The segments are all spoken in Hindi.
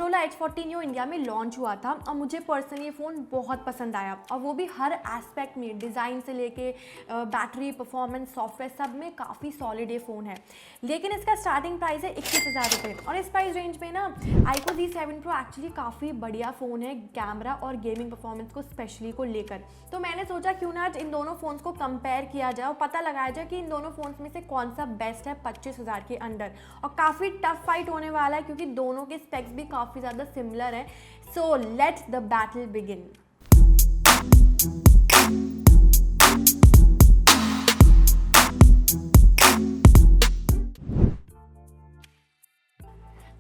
मोटोरोला H40 Neo इंडिया में लॉन्च हुआ था और मुझे पर्सनली ये फ़ोन बहुत पसंद आया, और वो भी हर एस्पेक्ट में, डिज़ाइन से लेके बैटरी, परफॉर्मेंस, सॉफ्टवेयर, सब में काफ़ी सॉलिड ये फ़ोन है। लेकिन इसका स्टार्टिंग प्राइस है 21,000 रुपये, और इस प्राइस रेंज में ना iQOO Z7 Pro एक्चुअली काफ़ी बढ़िया फ़ोन है कैमरा और गेमिंग परफॉर्मेंस को स्पेशली को लेकर। तो मैंने सोचा क्यों ना आज इन दोनों फ़ोन्स को कंपेयर किया जाए और पता लगाया जाए कि इन दोनों फ़ोन्स में से कौन सा बेस्ट है 25,000 के अंदर। और काफ़ी टफ फाइट होने वाला है क्योंकि दोनों के स्पेक्स भी काफ़ी ज़्यादा सिमिलर हैं। So let's the battle begin.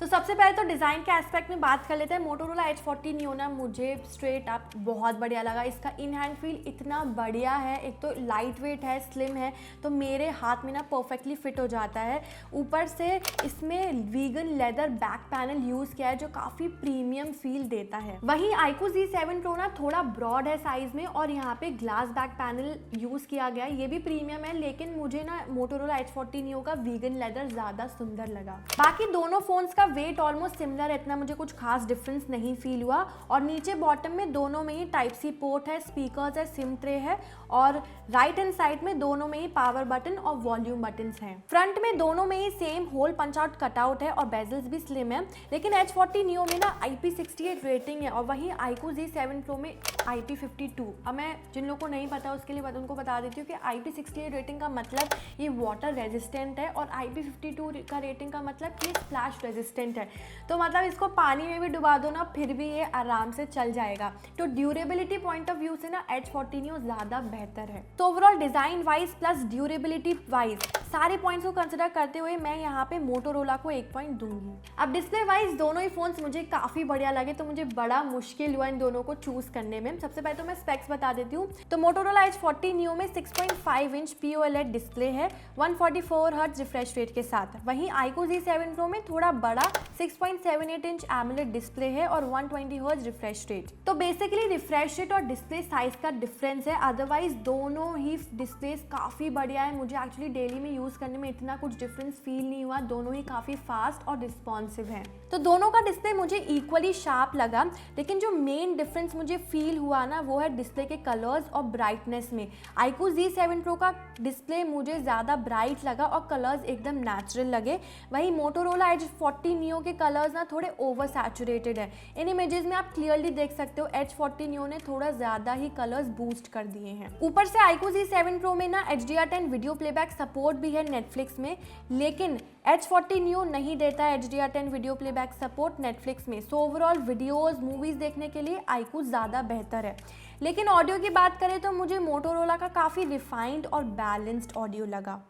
तो सबसे पहले तो डिज़ाइन के एस्पेक्ट में बात कर लेते हैं। मोटोरोला H40 Neo ना मुझे स्ट्रेट अप बहुत बढ़िया लगा। इसका इन हैंड फील इतना बढ़िया है, एक तो लाइट वेट है, स्लिम है, तो मेरे हाथ में ना परफेक्टली फिट हो जाता है। ऊपर से इसमें vegan leather back panel use किया है जो काफ़ी प्रीमियम फील देता है। वहीं iQOO Z7 Pro ना थोड़ा ब्रॉड है साइज़ में और यहाँ पे ग्लास बैक पैनल यूज़ किया गया है, ये भी प्रीमियम है, लेकिन मुझे ना मोटोरोला H40 Neo का वीगन लेदर ज़्यादा सुंदर लगा। बाकी दोनों फ़ोन्स का वेट ऑलमोस्ट सिमिलर है, इतना मुझे कुछ खास डिफरेंस नहीं फील हुआ। और नीचे बॉटम में दोनों में ही टाइप सी पोर्ट है, स्पीकर्स है, सिम ट्रे है, और राइट हैंड साइड में दोनों में ही पावर बटन और वॉल्यूम बटन्स हैं। फ्रंट में दोनों में ही same hole punch out cutout है और बेजल्स भी स्लिम है। लेकिन H40 Neo में ना IP68 रेटिंग है और वहीं iQOO Z7 Pro में IP52। अब मैं जिन लोगों को नहीं पता उसके लिए उनको बता देती हूँ कि IP68 रेटिंग का मतलब ये वाटर रेजिस्टेंट है और IP52 का रेटिंग का मतलब कि स्प्लैश रेजिस्टेंट है। तो मतलब इसको पानी में भी डुबा दो ना फिर भी ये आराम से चल जाएगा। तो ड्यूरेबिलिटी पॉइंट ऑफ व्यू से ना H40 Neo ज़्यादा बेहतर है। तो overall design wise plus durability wise सारे पॉइंट्स को कंसिडर करते हुए मैं यहाँ पे मोटोरोला को 1 पॉइंट दूंगी। अब डिस्प्ले वाइज दोनों ही फोन्स मुझे काफ़ी बढ़िया लगे, तो मुझे बड़ा मुश्किल हुआ इन दोनों को चूज़ करने में। सबसे पहले तो मैं स्पेक्स बता देती हूँ। तो मोटोरोला H40 Neo में 6.5 इंच POLED डिस्प्ले है 144 हर्ट्ज रिफ्रेश रेट के साथ। वहीं iQOO Z7 Pro में थोड़ा बड़ा 6.78 इंच AMOLED डिस्प्ले है और 120 हर्ट्ज रिफ्रेश रेट। तो बेसिकली रिफ्रेश रेट और डिस्प्ले साइज का डिफरेंस है, अदरवाइज दोनों ही डिस्प्लेस काफ़ी बढ़िया है। मुझे एक्चुअली डेली में यूज़ करने में इतना कुछ डिफरेंस फील नहीं हुआ, दोनों ही काफ़ी फास्ट और रिस्पॉन्सिव हैं। तो दोनों का डिस्प्ले मुझे इक्वली शार्प लगा, लेकिन जो मेन डिफरेंस मुझे फील हुआ ना वो है डिस्प्ले के कलर्स और ब्राइटनेस में। iQOO Z7 Pro का डिस्प्ले मुझे ज़्यादा ब्राइट लगा और कलर्स एकदम नेचुरल लगे। वहीं मोटोरोला H40 Neo के कलर्स ना थोड़े ओवर सैचुरेटेड है। इन इमेजेस में आप क्लियरली देख सकते हो H40 Neo ने थोड़ा ज़्यादा ही कलर्स बूस्ट कर दिए हैं। ऊपर से iQOO Z7 Pro में ना HDR10 वीडियो प्लेबैक सपोर्ट भी है नेटफ्लिक्स में, लेकिन H40 Neo नहीं देता है HDR10 video playback support Netflix में। सो ओवरऑल वीडियोस, मूवीज़ देखने के लिए iQOO ज़्यादा बेहतर है। लेकिन ऑडियो की बात करें तो मुझे मोटोरोला का काफ़ी रिफाइंड और बैलेंस्ड ऑडियो लगा।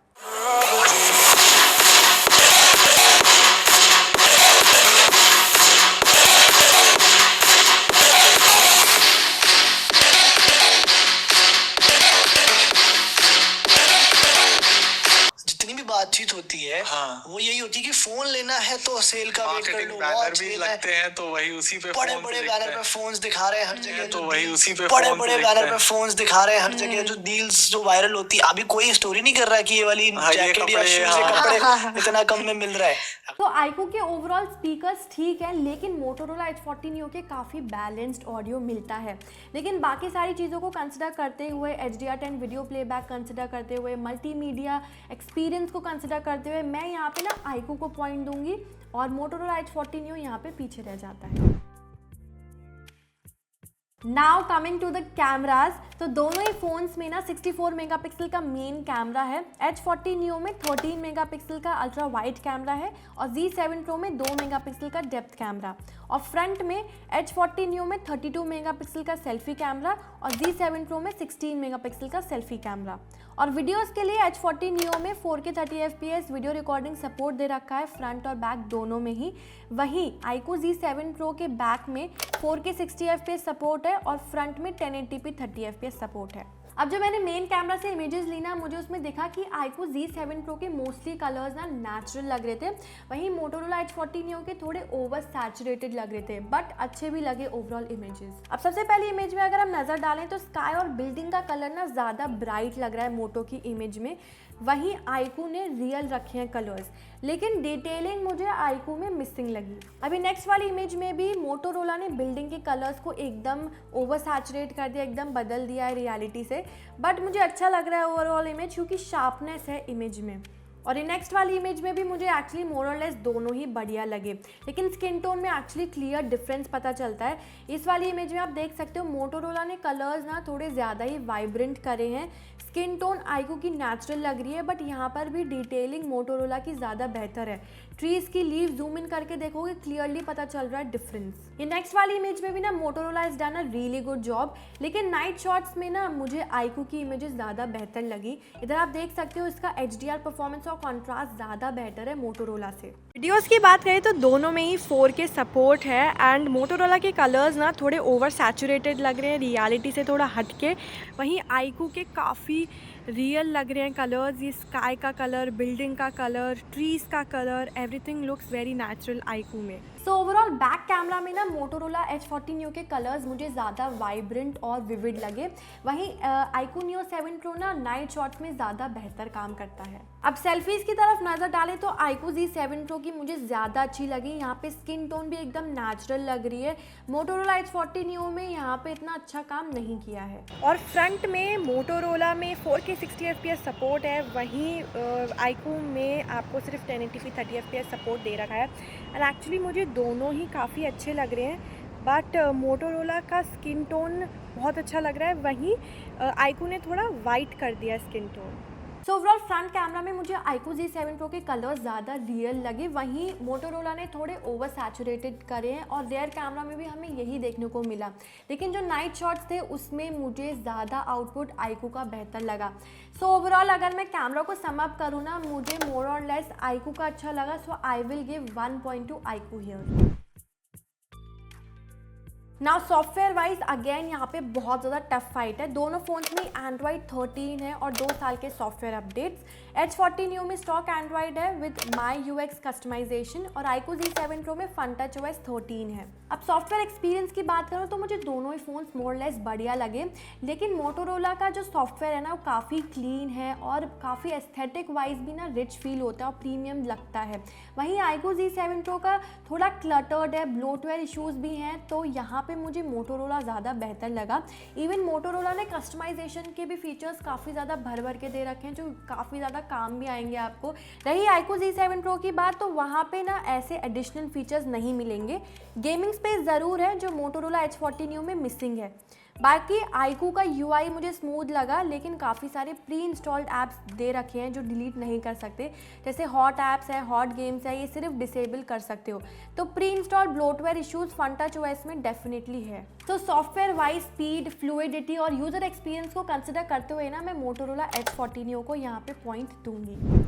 बातचीत होती है हाँ। वो यही होती है कि फोन लेना है तो सेल का वेट कर लो, बैनर भी लगते हैं तो वही उसी पे बड़े बड़े बैनर पे फोन्स दिखा रहे हैं हर जगह, तो वही उसी पे बड़े बड़े बैनर पे फोन्स दिखा रहे हैं हर जगह, जो डील्स जो वायरल होती है। अभी कोई स्टोरी नहीं कर रहा कि ये वाली जैकेट या शूज या कपड़े इतना कम में मिल रहा है। तो iQOO के ओवरऑल स्पीकर्स ठीक है, लेकिन मोटोरोला H40 Neo के काफ़ी बैलेंस्ड ऑडियो मिलता है। लेकिन बाकी सारी चीज़ों को कंसिडर करते हुए, HDR10 वीडियो प्लेबैक कंसिडर करते हुए, मल्टीमीडिया एक्सपीरियंस को कंसिडर करते हुए मैं यहाँ पे ना iQOO को पॉइंट दूंगी और मोटोरोला H40 Neo यहाँ पे पीछे रह जाता है। Now coming to the cameras, तो दोनों ही फोन्स में ना 64 मेगापिक्सल का मेन कैमरा है। H40 Neo में 13 मेगापिक्सल का अल्ट्रा वाइड कैमरा है और Z7 Pro में 2 मेगापिक्सल का डेप्थ कैमरा। और फ्रंट में H40 Neo में 32 मेगापिक्सल का सेल्फी कैमरा और Z7 Pro में 16 मेगापिक्सल का सेल्फी कैमरा। और वीडियोस के लिए H40 Neo में 4K 30 FPS video recording support दे रखा है फ्रंट और बैक दोनों में ही। वहीं iQOO Z7 Pro के बैक में 4K 60 FPS सपोर्ट है और फ्रंट में 1080p 30 FPS सपोर्ट है। अब जब मैंने मेन कैमरा से इमेजेस ली ना, मुझे उसमें देखा कि iQOO Z7 Pro के मोस्टली कलर्स ना नेचुरल लग रहे थे, वहीं मोटोरोला H40 Neo के थोड़े ओवर सैचुरेटेड लग रहे थे, बट अच्छे भी लगे ओवरऑल इमेजेस। अब सबसे पहली इमेज में अगर हम नज़र डालें तो स्काई और बिल्डिंग का कलर ना ज़्यादा ब्राइट लग रहा है मोटो की इमेज में, वहीं iQOO ने रियल रखे हैं कलर्स। लेकिन डिटेलिंग मुझे आईकू में मिसिंग लगी। अभी नेक्स्ट वाली इमेज में भी मोटोरोला ने बिल्डिंग के कलर्स को एकदम ओवर सैचुरेट कर दिया, एकदम बदल दिया है रियलिटी से, बट मुझे अच्छा लग रहा है ओवरऑल इमेज क्योंकि शार्पनेस है इमेज में। और ये नेक्स्ट वाली इमेज में भी मुझे एक्चुअली मोर और लेस दोनों ही बढ़िया लगे, लेकिन स्किन टोन में एक्चुअली क्लियर डिफरेंस पता चलता है। इस वाली इमेज में आप देख सकते हो मोटोरोला ने कलर्स ना थोड़े ज़्यादा ही वाइब्रेंट करे हैं, स्किन टोन आईकू की नेचुरल लग रही है, बट यहाँ पर भी डिटेलिंग मोटोरोला की ज़्यादा बेहतर है। ट्रीज़ की लीव जूम इन करके देखोगे क्लियरली पता चल रहा है डिफरेंस। ये नेक्स्ट वाली इमेज में भी ना Motorola is done a really good job, लेकिन नाइट शॉट्स में ना मुझे आईकू की इमेजेस ज़्यादा बेहतर लगी। इधर आप देख सकते हो इसका HDR परफॉर्मेंस और कॉन्ट्रास्ट ज़्यादा बेहतर है मोटोरोला से। वीडियोस की बात करें तो दोनों में ही 4K सपोर्ट है एंड मोटोरोला के कलर्स ना थोड़े ओवर सैचुरेटेड लग रहे हैं रियलिटी से थोड़ा हटके, वहीं आईकू के काफ़ी रियल लग रहे हैं कलर्स। ये स्काई का कलर, बिल्डिंग का कलर, ट्रीज़ का colour, everything looks very natural iQOO में। सो ओवरऑल बैक कैमरा में ना मोटोरोला H40 Neo के कलर्स मुझे ज़्यादा वाइब्रेंट और विविड लगे, वहीं आईकू Neo 7 Pro ना नाइट शॉट्स में ज़्यादा बेहतर काम करता है। अब सेल्फीज़ की तरफ नज़र डालें तो आईकू Z7 Pro की मुझे ज़्यादा अच्छी लगी, यहाँ पे स्किन टोन भी एकदम नेचुरल लग रही है। मोटोरोला H40 Neo में यहाँ पे इतना अच्छा काम नहीं किया है। और फ्रंट में मोटोरोला में 4K 60 FPS सपोर्ट है, वहीं आईकू में आपको सिर्फ 1080p 30 FPS सपोर्ट दे रखा है एंड एक्चुअली मुझे दोनों ही काफ़ी अच्छे लग रहे हैं, बट मोटोरोला का स्किन टोन बहुत अच्छा लग रहा है, वहीं आईकू ने थोड़ा वाइट कर दिया skin tone. So overall front camera में मुझे आईकू Z7 Pro के कलर्स ज़्यादा रियल लगे, वहीं मोटोरोला ने थोड़े ओवर सैचुरेटेड करे हैं और रेयर कैमरा में भी हमें यही देखने को मिला, लेकिन जो नाइट शॉट्स थे उसमें मुझे ज़्यादा आउटपुट आईकू का बेहतर लगा। सो ओवरऑल अगर मैं कैमरा को सम अप करूँ ना, मुझे मोर और लेस आईकू का अच्छा लगा, so I will give 1.2 iQOO here. Now software wise again यहाँ पे बहुत ज़्यादा टफ फाइट है। दोनों फ़ोन्स में एंड्रॉइड 13 है और 2 साल के सॉफ्टवेयर अपडेट्स। H40 Neo में स्टॉक एंड्रॉइड है विद माई UX कस्टमाइजेशन और आईकू Z7 Pro में FunTouchOS 13 है। अब सॉफ्टवेयर एक्सपीरियंस की बात करूँ तो मुझे दोनों ही फ़ोन्स मोर लेस बढ़िया लगे, लेकिन मोटोरोला का जो सॉफ्टवेयर है ना वो काफ़ी क्लीन है और काफ़ी एस्थेटिक वाइज भी ना रिच फील होता है और प्रीमियम लगता है। वहीं आईकू Z7 Pro का थोड़ा क्लटर्ड है, ब्लोटवेयर इशूज़ भी हैं, तो यहाँ पे मुझे मोटोरोला ज़्यादा बेहतर लगा। इवन मोटोरोला ने कस्टमाइजेशन के भी फीचर्स काफ़ी ज़्यादा भर भर के दे रखे हैं जो काफ़ी ज़्यादा काम भी आएंगे आपको। रही आईकू Z7 Pro की बात तो वहाँ पे ना ऐसे एडिशनल फीचर्स नहीं मिलेंगे। गेमिंग स्पेस ज़रूर है जो मोटोरोला H40 Neo में मिसिंग है। बाकी आईकू का UI मुझे स्मूथ लगा, लेकिन काफ़ी सारे प्री इंस्टॉल्ड ऐप्स दे रखे हैं जो डिलीट नहीं कर सकते, जैसे हॉट ऐप्स है, हॉट गेम्स है, ये सिर्फ डिसेबल कर सकते हो। तो pre installed bloatware issues FunTouchOS में डेफिनेटली है। तो सॉफ्टवेयर वाइज स्पीड, फ्लूइडिटी और यूज़र एक्सपीरियंस को कंसिडर करते हुए ना मैं मोटोरोला H40 Neo को यहाँ पे पॉइंट दूंगी।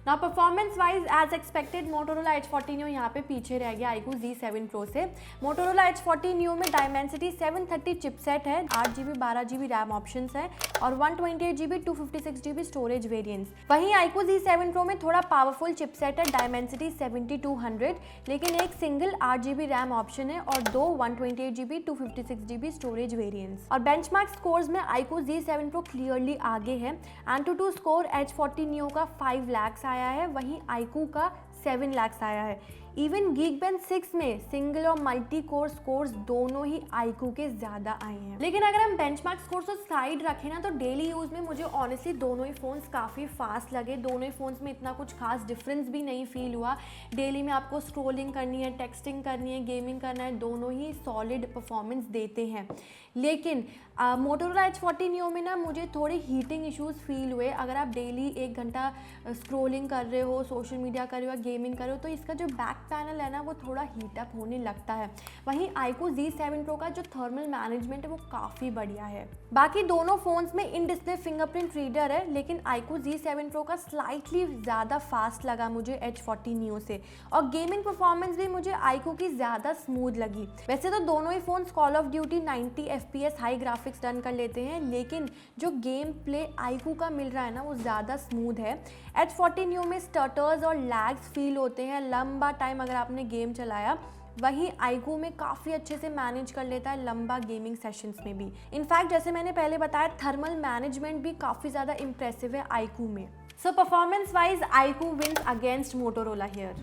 ना performance wise as expected Motorola H40 Neo यहाँ पे पीछे रह गया आईकू Z7 Pro से। मोटोरोला H40 Neo में Dimensity 730 चिपसेट है, 8GB 12GB रैम ऑप्शंस है और 128GB 256GB स्टोरेज वेरिएंट्स। वहीं आईकू Z7 Pro में थोड़ा पावरफुल चिपसेट है, Dimensity 7200, लेकिन एक सिंगल 8GB रैम ऑप्शन है और 2 128GB 256GB स्टोरेज वेरिएंट्स। और बेंचमार्क स्कोर्स में आईकू Z7 Pro क्लियरली आगे है। AnTuTu स्कोर H40 Neo का 5 लाख आया है, वहीं आईकू का 7 लाख आया है। इवन Geekbench 6 में सिंगल और मल्टी कोर स्कोर्स दोनों ही आईकू के ज़्यादा आए हैं। लेकिन अगर हम बेंचमार्क स्कोर्स को साइड रखें ना तो डेली यूज़ में मुझे ऑनेस्टली दोनों ही फ़ोन्स काफ़ी फास्ट लगे। दोनों ही फ़ोन्स में इतना कुछ खास डिफरेंस भी नहीं फील हुआ। डेली में आपको स्क्रोलिंग करनी है, टेक्सटिंग करनी है, गेमिंग करना है, दोनों ही सॉलिड परफॉर्मेंस देते हैं। लेकिन मोटोरोला H40 Neo में ना मुझे थोड़े हीटिंग इश्यूज़ फील हुए। अगर आप डेली 1 घंटा स्क्रोलिंग कर रहे हो, सोशल मीडिया कर रहे हो, गेमिंग कर रहे हो, तो इसका जो बैक पैनल है ना वो थोड़ा हीटअप होने लगता है। वहीं आईकू Z7 Pro का जो थर्मल मैनेजमेंट है वो काफ़ी बढ़िया है। बाकी दोनों फ़ोन्स में इन डिस्प्ले फिंगरप्रिंट रीडर है, लेकिन आईकू Z7 Pro का स्लाइटली ज़्यादा फास्ट लगा मुझे H40 Neo से। और गेमिंग परफॉर्मेंस भी मुझे आईकू की ज़्यादा स्मूथ लगी। वैसे तो दोनों ही phones call of duty 90 FPS high graphics done कर लेते हैं, लेकिन जो गेम प्ले आईकू का मिल रहा है ना वो ज़्यादा स्मूथ है। H40 Neo में स्टटर्स और लैग्स फील होते हैं लंबा टाइम अगर आपने गेम चलाया, वहीं आईकू में काफ़ी अच्छे से मैनेज कर लेता है लंबा गेमिंग सेशंस में भी। इनफैक्ट जैसे मैंने पहले बताया थर्मल मैनेजमेंट भी काफ़ी ज़्यादा इम्प्रेसिव है आईकू में। So performance wise, iQOO wins against Motorola here.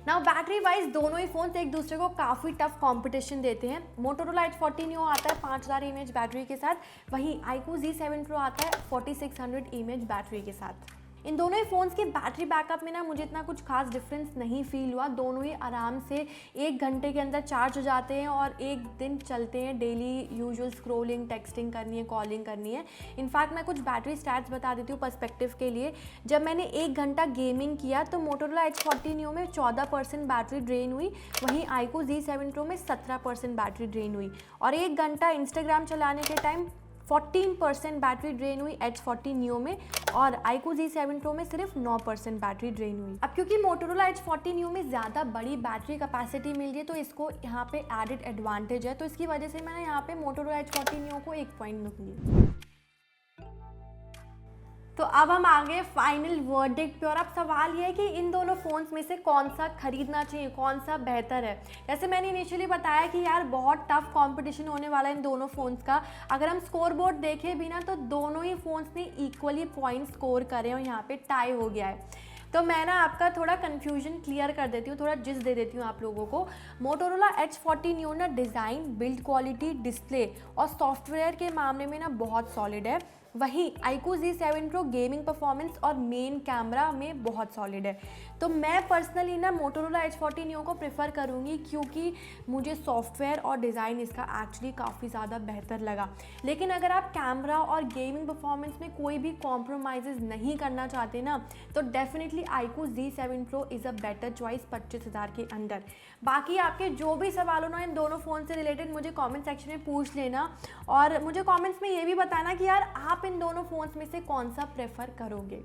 Now battery wise दोनों ही फ़ोन्स एक दूसरे को काफ़ी टफ कंपटीशन देते हैं। Motorola H40 Neo आता है 5000 mAh बैटरी के साथ, वहीं iQOO Z7 Pro आता है 4600 mAh बैटरी के साथ। इन दोनों ही फ़ोन्स की बैटरी बैकअप में ना मुझे इतना कुछ खास डिफरेंस नहीं फील हुआ। दोनों ही आराम से 1 घंटे के अंदर चार्ज हो जाते हैं और एक दिन चलते हैं। डेली यूजुअल स्क्रोलिंग, टेक्सटिंग करनी है, कॉलिंग करनी है। इनफैक्ट मैं कुछ बैटरी स्टैट्स बता देती हूँ पर्सपेक्टिव के लिए। जब मैंने 1 घंटा गेमिंग किया तो Motorola H40 Neo में 14% बैटरी ड्रेन हुई, वहीं iQOO Z7 Pro में 17% बैटरी ड्रेन हुई। और 1 घंटा इंस्टाग्राम चलाने के टाइम 14% बैटरी ड्रेन हुई H40 Neo में, और iQOO Z7 Pro में सिर्फ 9% बैटरी ड्रेन हुई। अब क्योंकि Motorola H40 Neo में ज़्यादा बड़ी बैटरी कैपेसिटी मिल रही है तो इसको यहाँ पे एडिड एडवांटेज है, तो इसकी वजह से मैं यहाँ पे Motorola H40 Neo को 1 पॉइंट दूंगी। तो अब हम आ गए फाइनल वर्डिक्ट पे, और अब सवाल ये है कि इन दोनों फ़ोन्स में से कौन सा खरीदना चाहिए, कौन सा बेहतर है। जैसे मैंने इनिशियली बताया कि यार बहुत टफ कंपटीशन होने वाला है इन दोनों फ़ोन्स का। अगर हम स्कोर बोर्ड देखें भी ना तो दोनों ही फ़ोन्स ने इक्वली पॉइंट स्कोर करे और यहाँ पे टाई हो गया है। तो मैं ना आपका थोड़ा कन्फ्यूजन क्लियर कर देती हूँ, थोड़ा जिस दे देती हूँ आप लोगों को। Motorola H40 Neo ना डिज़ाइन, बिल्ड क्वालिटी, डिस्प्ले और सॉफ्टवेयर के मामले में ना बहुत सॉलिड है, वहीं iQOO Z7 Pro gaming performance और मेन कैमरा में बहुत सॉलिड है। तो मैं पर्सनली ना Motorola H40 Neo को प्रेफर करूँगी क्योंकि मुझे सॉफ्टवेयर और डिज़ाइन इसका एक्चुअली काफ़ी ज़्यादा बेहतर लगा। लेकिन अगर आप कैमरा और गेमिंग परफॉर्मेंस में कोई भी कॉम्प्रोमाइज़ नहीं करना चाहते ना तो definitely iQOO Z7 Pro is a better choice 25,000 के अंदर। बाकी आपके जो भी सवाल हो ना इन दोनों फ़ोन से रिलेटेड मुझे कमेंट सेक्शन में पूछ लेना, और मुझे कमेंट्स में ये भी बताना कि यार आप इन दोनों फ़ोन्स में से कौन सा प्रेफर करोगे।